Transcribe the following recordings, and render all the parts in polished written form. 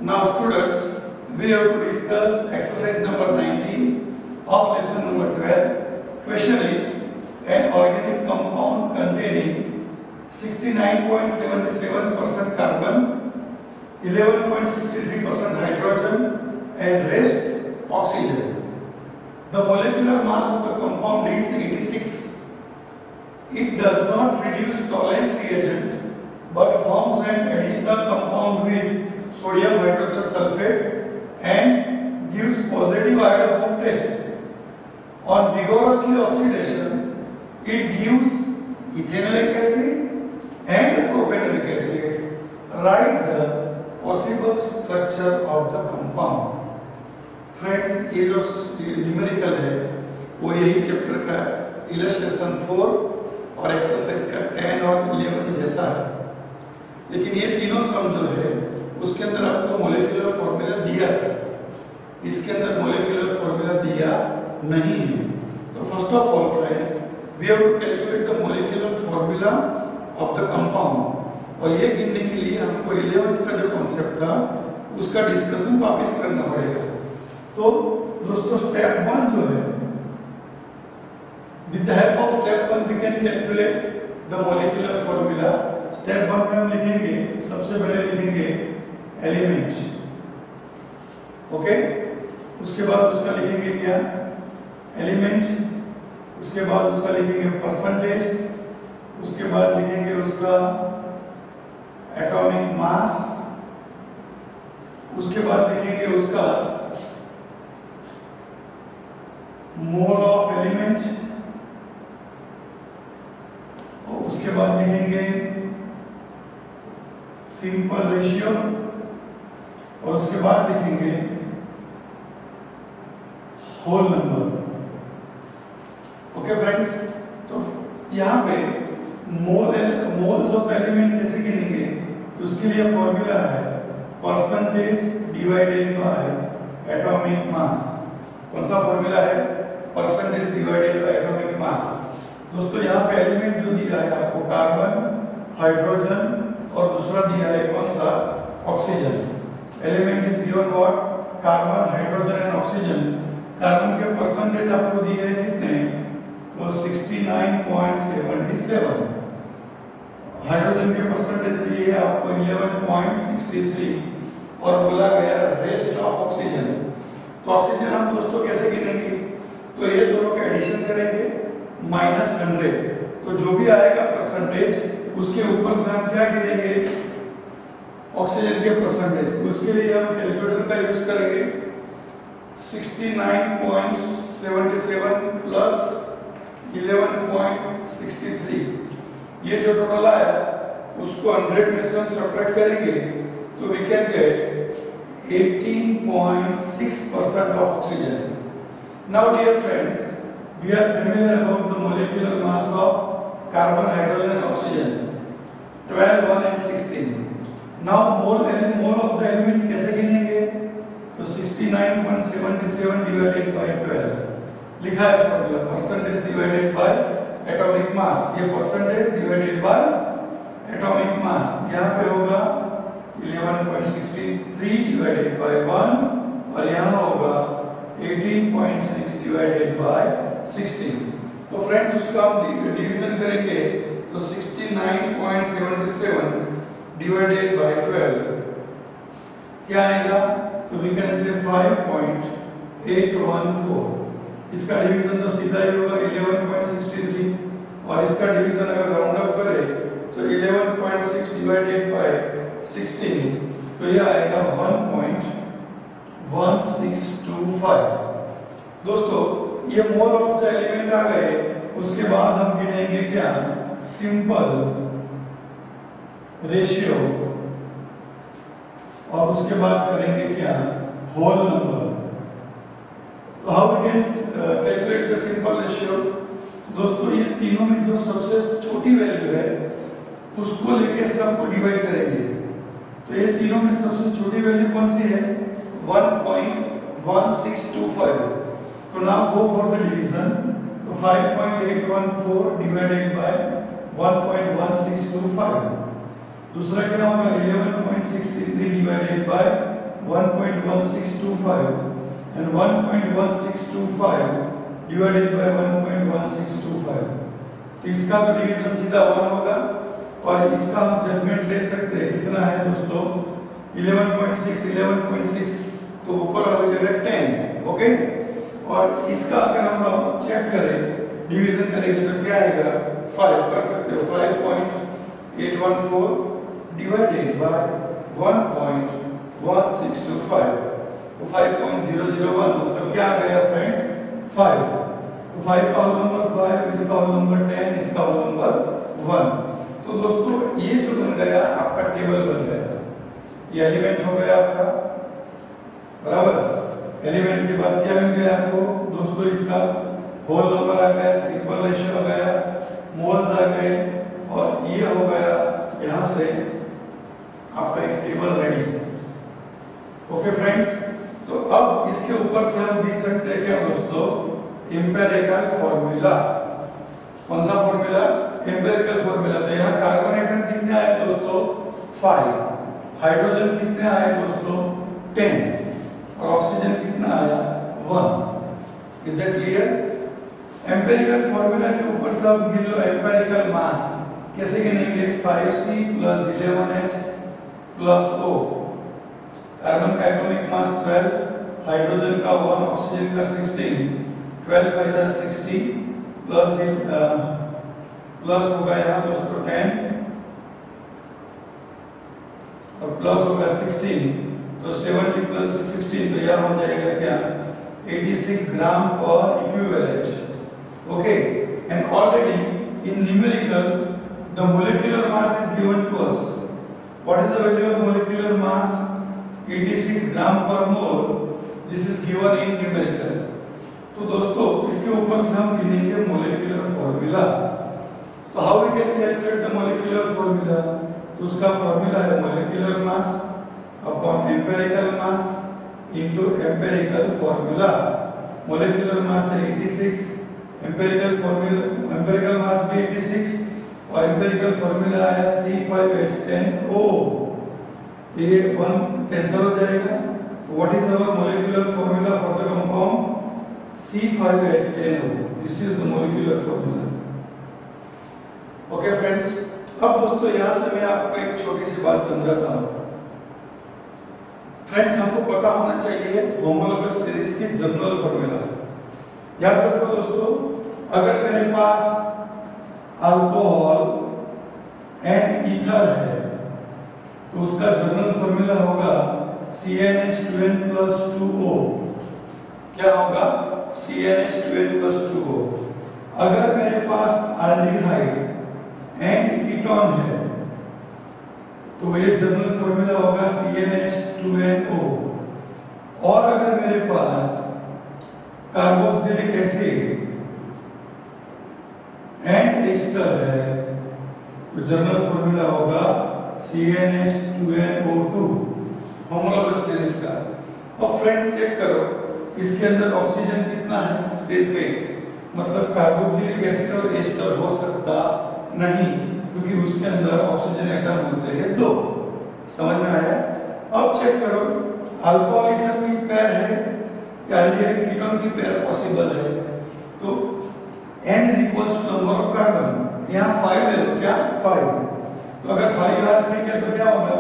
Now students, we have to discuss exercise number 19 of lesson number 12. Question is, an organic compound containing 69.77% carbon, 11.63% hydrogen and rest oxygen. The molecular mass of the compound is 86. It does not reduce Tollens reagent but forms an additional compound with sodium hydrogen sulfate and gives positive iodoform test. On vigorously oxidation, it gives ethanoic acid and propanoic acid. Write the possible structure of the compound. Friends, ये जो numerical है वो यही chapter का illustration 4 और exercise का 10 और 11 जैसा है, लेकिन ये तीनों सम जो है उसके अंदर आपको मोलेक्युलर फॉर्मूला दिया था, इसके अंदर मोलेक्युलर फॉर्मूला दिया नहीं है। तो first of all friends, we have to calculate the molecular formula of the compound, और ये गिनने के लिए हमको 11th का जो कॉन्सेप्ट था उसका डिस्कशन वापस करना पड़ेगा। तो दोस्तों, स्टेप 1 जो है, with the help of step 1 we can calculate the molecular formula. Step 1 में हम लिखेंगे, सबसे पहले लिखेंगे एलिमेंट, ओके। उसके बाद उसका लिखेंगे क्या, एलिमेंट। उसके बाद उसका लिखेंगे परसेंटेज। उसके बाद लिखेंगे उसका एटॉमिक मास। उसके बाद लिखेंगे उसका मोल ऑफ एलिमेंट। और उसके बाद लिखेंगे सिंपल रेशियो। और उसके बाद लिखेंगे होल नंबर। ओके फ्रेंड्स, तो यहाँ पे मोल्स ऑफ एलिमेंट कैसे गिनेंगे, तो उसके लिए फॉर्मूला है परसेंटेज डिवाइडेड बाय एटॉमिक मास। कौन सा फॉर्मूला है, परसेंटेज डिवाइडेड बाय एटॉमिक मास। दोस्तों, यहाँ पे एलिमेंट जो दिया है आपको कार्बन, हाइड्रोजन और दूसरा दिया है कौन सा, oxygen. Element is given what, carbon, hydrogen and oxygen. Carbon के परसेंटेज आपको दिए हैं कितने, तो 69.77। हाइड्रोजन के परसेंटेज दिए हैं आपको 11.63 और बोला गया रेस्ट ऑफ ऑक्सीजन। तो ऑक्सीजन हम दोस्तों कैसे गिनेंगे, तो ये दोनों का एडिशन करेंगे -100, तो जो भी आएगा परसेंटेज उसके ऊपर से हम क्या गिनेंगे, ऑक्सीजन के परसेंटेज। तो उसके लिए हम कैलकुलेटर का यूज करेंगे। 69.77 प्लस 11.63, ये जो टोटल आया उसको 100 में से हम सब्ट्रैक्ट करेंगे तो we can get 18.6% of oxygen. Now dear friends, we are familiar about the molecular mass of carbon, hydrogen and oxygen, 12, 1 and 16. Now mole of the element कैसे गिनेंगे, तो 69.77 divided by 12 लिखा है formula, percentage divided by atomic mass. ये percentage divided by atomic mass, यहाँ पे होगा 11.63 divided by 1 और यहाँ होगा 18.6 डिवाइडेड बाय 16। तो फ्रेंड्स, उसका हम डिवीजन करेंगे तो 69.77 डिवाइडेड बाय 12 क्या आएगा, तो वी कैन से 5.814। इसका डिवीजन तो सीधा ही होगा 11.63 और इसका डिवीजन अगर राउंड अप करें तो 11.6 डिवाइडेड बाय 16, तो ये आएगा 1.1625। दोस्तों, ये मोल ऑफ द एलिमेंट आ गए। उसके बाद हम गिनेंगे क्या, सिंपल रेशियो, और उसके बाद करेंगे क्या, होल नंबर। तो how we can calculate the simple ratio. दोस्तों, ये तीनों में जो सबसे छोटी वैल्यू है उसको लेके सबको डिवाइड करेंगे। तो ये तीनों में सबसे छोटी वैल्यू कौन सी है, 1.1625। तो now go for the division. तो 5.814 डिवाइडेड बाय 1.1625। दूसरा क्या होगा 11.63 divided by 1.1625 and 1.1625 divided by 1.1625, तो इसका तो डिवीजन सीधा 1 होगा और इसका हम जजमेंट ले सकते हैं कितना है दोस्तों 11.6 तो ऊपर हो जाएगा 10, ओके। और इसका अगर हम लोग चेक करें डिवीजन करेंगे तो क्या आएगा 5 कर सकते हो 5.814 डिवाइडेड बाय 1.1625 तो 5.001 मतलब क्या आ गया फ्रेंड्स 5, तो 5 का होल नंबर 5, इसका होल नंबर 10, इसका होल नंबर 1। तो दोस्तों ये जो बन गया आपका टेबल बन गया, ये एलिमेंट हो गया आपका बराबर। एलिमेंट के बाद क्या मिल गया आपको दोस्तों इसका होल नंबर आ गया, सिंपल रेशियो आ गया, मोल्स आ गए और ये हो गया यहाँ से आपका एक टेबल रेडी। ओके फ्रेंड्स, तो अब इसके ऊपर से हम देख सकते हैं क्या दोस्तों एम्पिरिकल फॉर्मूला। कौन सा फॉर्मूला एम्पिरिकल फॉर्मूला। तो यहाँ कार्बन एटम कितने आए दोस्तों 5, हाइड्रोजन कितने आए दोस्तों 10 और ऑक्सीजन कितना आया 1। Is that clear. Empirical formula के ऊपर से आप गिन लो एम्पिरिकल मास कैसे गिनेंगे 5C + 11H + O। कार्बन का एटॉमिक मास 12, हाइड्रोजन का 1, ऑक्सीजन का 16, 12 5 60 प्लस होगा यहाँ दोस्तों 10 और प्लस होगा 16 तो 70 + 16 तो यह हो जाएगा क्या 86 gram per equivalent. Okay, and already in numerical the molecular mass is given to us. What is the value of molecular mass 86 gram per mole, this is given in numerical. तो दोस्तों इसके ऊपर से हम गिनेंगे मोलिकुलर फॉर्मूला। तो how we can calculate the molecular formula. तो उसका फॉर्मूला है molecular mass upon empirical mass into empirical formula. Molecular mass है 86, एम्पिरिकल फॉर्मूला एम्पिरिकल मास भी 86 और एम्पिरिकल फॉर्मूला आया C5H10O। तो ये 1 कैंसिल हो जाएगा। तो what is our molecular formula for the compound C5H10O। This is the molecular formula. Okay friends, अब दोस्तों यहां से मैं आपको एक छोटी सी बात समझाता हूं। फ्रेंड्स हमको पता होना चाहिए होमोलोगस सीरीज की जनरल फॉर्मूला। याद रखो दोस्तों, अगर मेरे पास अल्कोहल एंड ईथर है तो उसका जनरल फॉर्मूला होगा CnH2n+2O। क्या होगा CnH2n+2O। अगर मेरे पास एल्डिहाइड एंड कीटोन है तो ये जनरल फॉर्मूला होगा CnH2nO। और अगर मेरे पास कार्बोक्सिलिक एसिड एंड एस्टर है तो जनरल फॉर्मूला होगा CnH2nO2 होमोलोगस सीरीज का। और फ्रेंड्स चेक करो इसके अंदर ऑक्सीजन कितना है सिर्फ एक, मतलब कार्बोक्सिलिक एसिड और एस्टर हो सकता नहीं क्योंकि उसके अंदर ऑक्सीजन एटम होते हैं 2। समझ में आया। अब चेक करो अल्कोहल ईथर की पेयर है या एल्डिहाइड कीटोन की पेयर पॉसिबल है। तो N = नंबर ऑफ कार्बन, यहाँ 5 ले लो क्या 5। तो अगर 5 यहाँ रखेंगे तो क्या होगा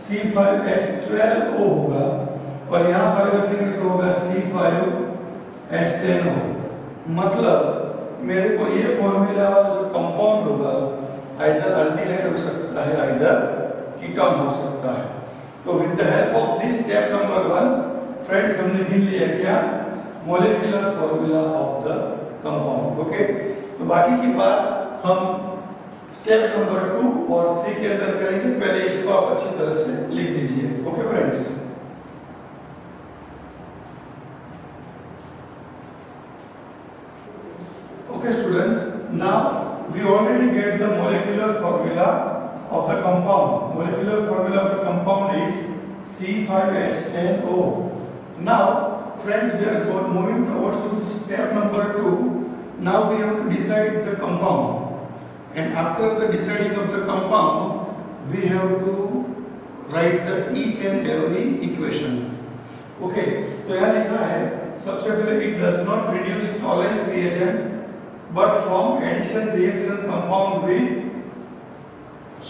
C5H12O होगा और यहाँ 5 रखेंगे तो होगा C5H10O। मतलब मेरे को ये फॉर्मूला वाला जो कंपाउंड होगा आइदर एल्डिहाइड हो सकता है आइदर कीटोन हो सकता है। तो with the help of this step number 1 friends हमने गिन लिया क्या molecular formula of the compound. Okay, तो बाकी की बात हम स्टेप नंबर 2 और 3 के अंदर करेंगे। पहले इसको आप अच्छी तरह से लिख दीजिए। Okay friends, okay students, now we already get the molecular formula of the compound. Molecular formula of the compound is C5H10O. Now friends, we are moving towards to step number 2. Now we have to decide the compound, and after the deciding of the compound we have to write the each and every equations. Okay, तो यहाँ लिखा है सबसे पहले it does not reduce Tollens reagent but from addition reaction compound with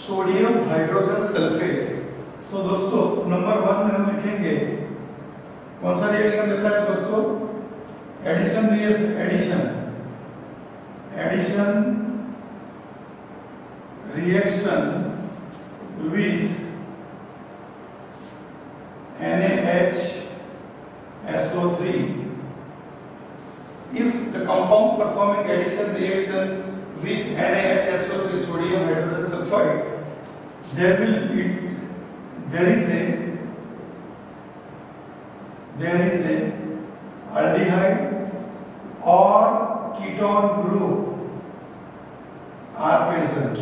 sodium hydrogen sulphate. तो दोस्तों number 1 में हम लिखेंगे कौन सा रिएक्शन लेता है दोस्तों, addition reaction with NaHSO3 if the compound performing addition reaction with NaHSO3 sodium hydrogen sulfide there is a aldehyde or ketone group are present।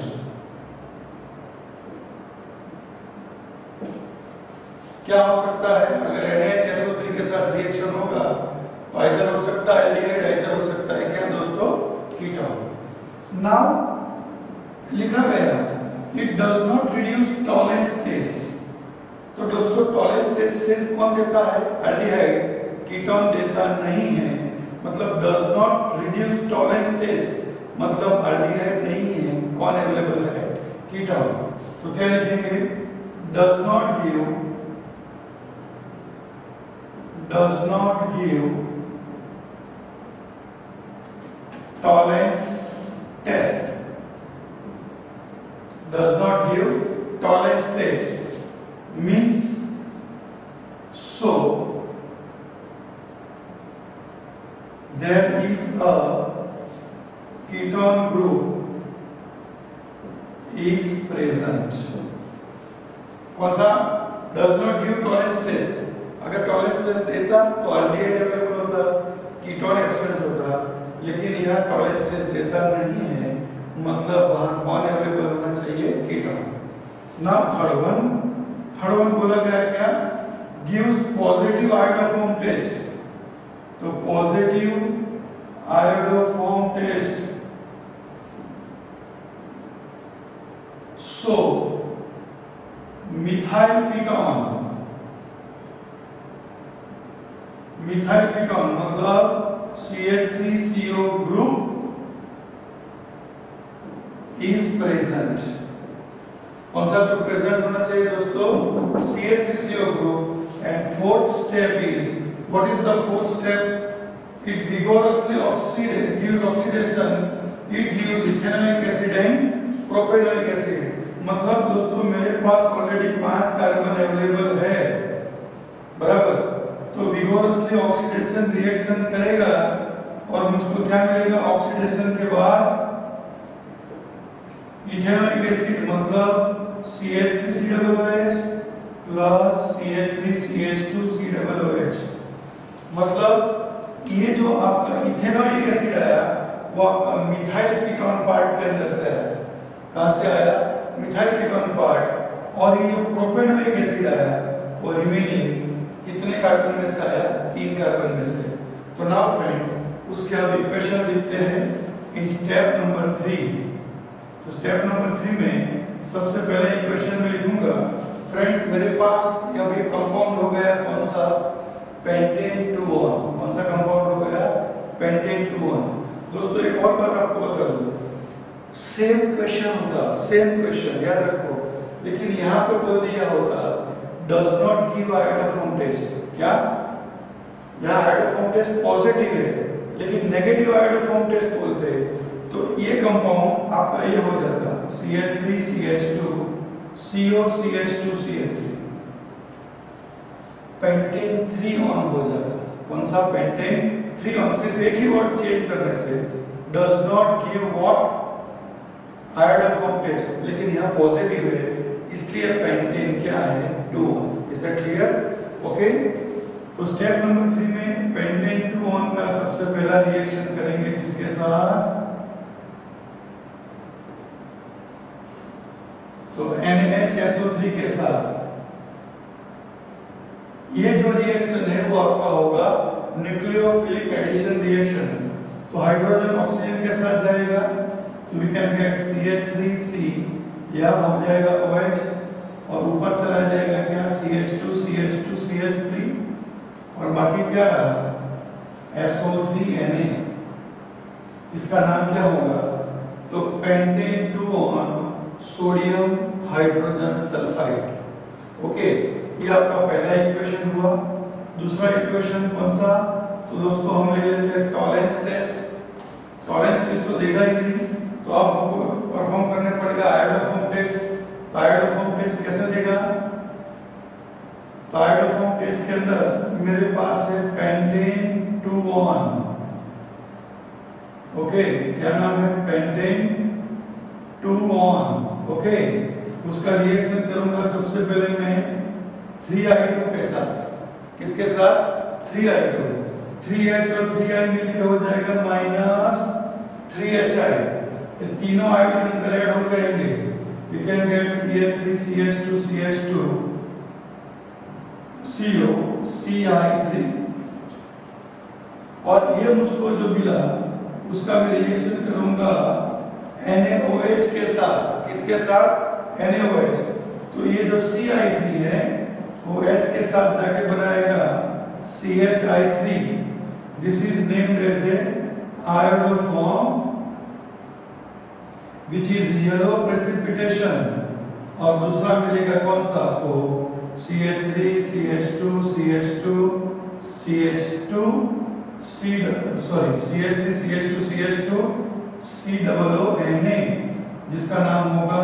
क्या हो सकता है, अगर NaHSO3 के साथ रिएक्शन होगा तो इधर हो सकता है एल्डिहाइड, इधर हो सकता है क्या दोस्तों, कीटोन। नाउ लिखा गया it does not reduce Tollens test. तो दोस्तों टॉलेंस टेस्ट सिर्फ कौन देता है, एल्डिहाइड, कीटोन देता नहीं है। मतलब does not reduce Tollens test मतलब एल्डिहाइड नहीं है, कौन अवेलेबल है, कीटोन। तो क्या लिखेंगे, does not give tolerance test, does not give tolerance test means so there is a ketone group is present। कौन सा, does not give tolerance test। अगर टॉलेंस टेस्ट देता तो एल्डिहाइड अवेलेबल होता, कीटोन एब्सेंट होता, लेकिन यह टॉलेंस टेस्ट देता नहीं है, मतलब वहां कौन अवेलेबल होना चाहिए, कीटोन। नाउ थर्ड वन बोला गया क्या, गिव्स पॉजिटिव आयोडोफॉर्म टेस्ट। तो पॉजिटिव आयोडोफॉर्म टेस्ट सो मिथाइल कीटोन मतलब CH3CO ग्रुप इज प्रेजेंट। कौन सा ग्रुप प्रेजेंट होना चाहिए दोस्तों, CH3CO group. And fourth step is, what is the fourth step, it vigorously gives oxidation, it gives ethanoic acid and propanoic acid. मतलब दोस्तों मेरे पास already 5 carbon available है, बराबर, तो विगोरसली ऑक्सीडेशन रिएक्शन करेगा और मुझको क्या मिलेगा, ऑक्सीडेशन के बाद इथेनोइक एसिड मतलब CH3COOH प्लस CH3CH2COOH। मतलब ये जो आपका इथेनोइक एसिड आया वो आपका मिथाइल कीटोन पार्ट के अंदर से आया। कहां से आया, मिथाइल कीटोन पार्ट। और ये जो प्रोपेनोइक एसिड आया वो रिमेनिंग कितने कार्बन में से आया, 3 कार्बन में से। तो नाउ फ्रेंड्स उसके हम इक्वेशन लिखते हैं इन स्टेप नंबर 3। तो स्टेप नंबर 3 में सबसे पहले इक्वेशन में लिखूंगा, फ्रेंड्स मेरे पास यह भी कंपाउंड हो गया, कौन सा, पेंटेन 2-1। कौन सा कंपाउंड हो गया, पेंटेन 2-1। दोस्तों एक और बात आपको बता दूं, सेम क्वेश्चन याद रखो, लेकिन यहाँ पे बोल दिया होता does not give iodoform test। क्या, यहाँ iodoform test पॉजिटिव है लेकिन नेगेटिव iodoform टेस्ट बोलते, तो ये कंपाउंड आपका ये हो जाता CH3CH2 COCH2CH3 पेंटेन 3-1 हो जाता। कौन सा, पेंटेन 3-1। सिर्फ एक ही वर्ड चेंज करने से does not give what iodoform test, लेकिन यहाँ पॉजिटिव है इसलिए पेंटेन क्या है, 2-1। Is that clear, okay. तो स्टेप नंबर 3 में पेंटेन 2-1 का सबसे पहला रिएक्शन करेंगे किसके साथ, तो NaHSO3 के साथ। ये जो रिएक्शन है वो आपका होगा न्यूक्लियोफिलिक एडिशन रिएक्शन। तो हाइड्रोजन ऑक्सीजन के साथ जाएगा, तो वी कैन गेट CH3C, यह हो जाएगा OH और ऊपर चला जाएगा क्या CH2 CH2 CH3 और बाकी क्या रहा SO3Na। इसका नाम क्या होगा तो pentane 2 on sodium hydrogen sulphide. Okay, ये आपका पहला इक्वेशन हुआ। दूसरा इक्वेशन कौन सा तो दोस्तों हम ले लेते हैं टॉलरेंस टेस्ट। टॉलरेंस टेस्ट तो देगा ही नहीं तो आप हमको परफॉर्म करने पड़ेगा आयोडोफॉर्म टेस्ट। तो आयोडोफॉर्म टेस्ट कैसे देगा तो आयोडोफॉर्म टेस्ट के अंदर मेरे पास है पेंटेन 2 ऑन। ओके, क्या नाम है पेंटेन 2 ऑन। ओके, उसका रिएक्शन करूंगा सबसे पहले मैं 3I2 के साथ। किसके साथ 3I2। 3H और 3I मिलके हो जाएगा -3HI। ये तीनों आयोडीन अंदर ऐड हो जाएंगे। You can get CH3 CH2 CH2 CO CI3 और ये मुझको जो मिला उसका मैं रिएक्शन करूंगा NaOH के साथ। किसके साथ NaOH। तो ये जो CI3 है वो H के साथ जाके बनाएगा CHI3। This is named as a iodoform which is yellow precipitation। और दूसरा मिलेगा कौन सा आपको CH3 CH2 CH2 CH2 CH3 CH2 CH2 COONA जिसका नाम होगा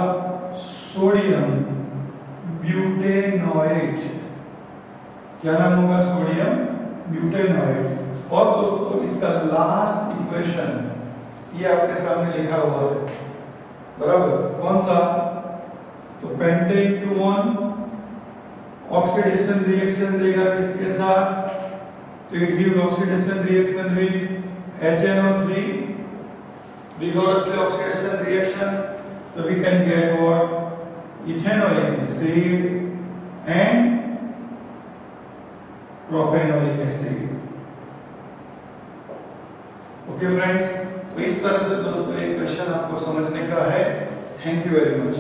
सोडियम ब्यूटेनोएट। क्या नाम होगा सोडियम ब्यूटेनोएट। और दोस्तों इसका लास्ट इक्वेशन ये आपके सामने लिखा हुआ है बराबर। कौन सा तो पेंटेन 2 ऑन ऑक्सीडेशन रिएक्शन देगा किसके साथ तो it give oxidation reaction with HNO3 vigorously oxidation reaction। so we can get what ethanoic acid and propanoic acid। Okay friends, तो इस तरह से दोस्तों एक क्वेश्चन आपको समझने का है। Thank you very much.